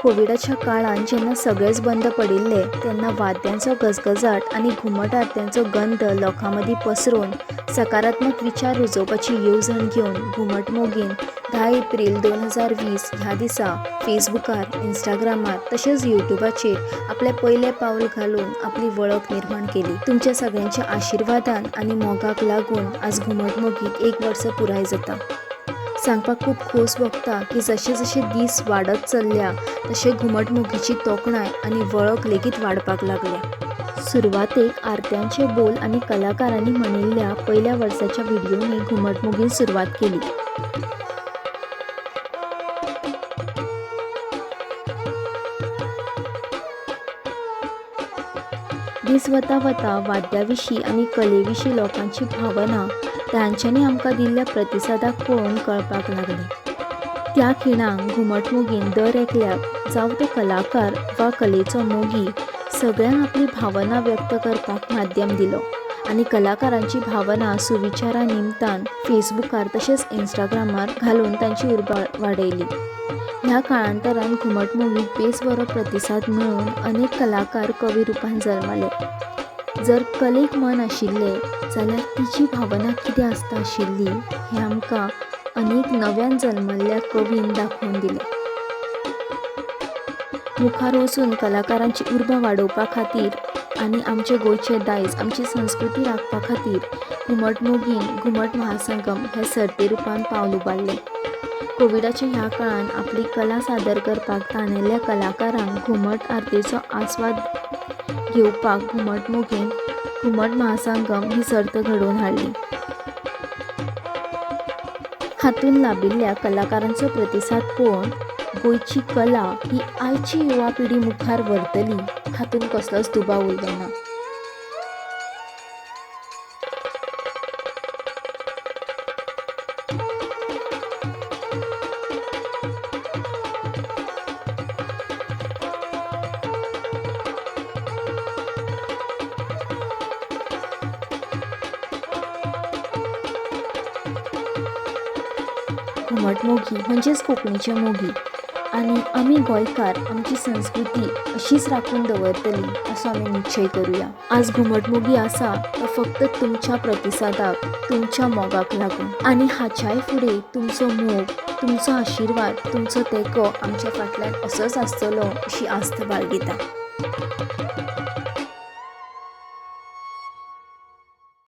कोविडाच्या काळात जेन्ना सगळेच बंद पडिल्ले तेन्ना वाद्यांचो गजगजाट आनी घुमट आरत्यांचो गंध लोकां मदीं पसरून सकारात्मक विचार रुजोवपाची येवजण घेवन घुमट मोगीन 10 एप्रील 2020 ह्या दिसा फेसबुकार, इंस्टाग्रामार तशेंच यूट्यूबाचेर आपलें पयलें पावल घालून आपली वळख निर्माण केली. तुमच्या सगळ्यांच्या आशिर्वादान आनी मोगाक लागून आज घुमट मोगीक 1 वर्स पुराय जाता. सांगपाक खूब खोस भोगता की जशे जशे दीस वाडत चल्ल्या तशे घुमट मोगीची तोखणाय आनी वळख लेगीत वाडपाक लागल्या. सुरवातेक आरत्यांचे बोल आनी कलाकारांनी म्हणिल्ल्या पयल्या वर्साच्या व्हिडिओंनी घुमट मोगीन सुरवात केली. दीस वता वता वाद्या विशीं आनी कले विशीं लोकांची भावना तांच्यांनी आमकां दिल्ल्या प्रतिसादाक पळोवन कळपाक लागली. त्या खिणाक घुमट मोगीन दर एकल्याक जावं तो कलाकार वा कलेचो मोगी सगळ्यांक आपली भावना व्यक्त करपाक माध्यम दिलो आनी कलाकारांची भावना सुविचारा निमतान फेसबुकार तशेंच इंस्टाग्रामार घालून तांची उर्बा वाडयली. ह्या काळांतरान घुमट मोगीक बेस बरो प्रतिसाद मेळून अनेक कलाकार कवी रुपान जल्मले. जर कलेक मन आशिल्लें जाल्यार तिची भावना कितें आसता आशिल्ली हें आमकां अनेक नव्यान जल्मल्ल्या कवीन दाखोवन दिलें. मुखार वचून कलाकारांची उर्बा वाडोवपा खातीर आनी आमचे गोंयचे दायज आमची संस्कृती राखपा खातीर घुमट मोगीन घुमट महासंगम हे सर्ते रुपान पावल उबारलें. कोविडाच्या ह्या काळान आपली कला सादर करपाक ताणेल्ल्या कलाकारांक घुमट आरतीचो आस्वाद घेवपाक घुमट मोगीन घुमट महासंगम ही सर्त घडोवन हाडली. हातून लाबिल्ल्या कलाकारांचो प्रतिसाद पळोवन गोंयची कला ही आयची युवा पिढी मुखार व्हरतली हातून कसलोच दुबाव उरलो ना. घुमट मोगी म्हणजेच कोंकणीचे मोगी आनी आमी गोंयकार आमची संस्कृती अशीच राखून दवरतली असो आमी निश्चय करुया. आज घुमट मोगी आसा तो फक्त तुमच्या प्रतिसादाक, तुमच्या मोगाक लागून आनी हाच्याय फुडें तुमचो मोग, तुमचो आशिर्वाद, तुमचो तेंको आमच्या फाटल्यान असोच आसतलो अशी आस्त बाळगिता.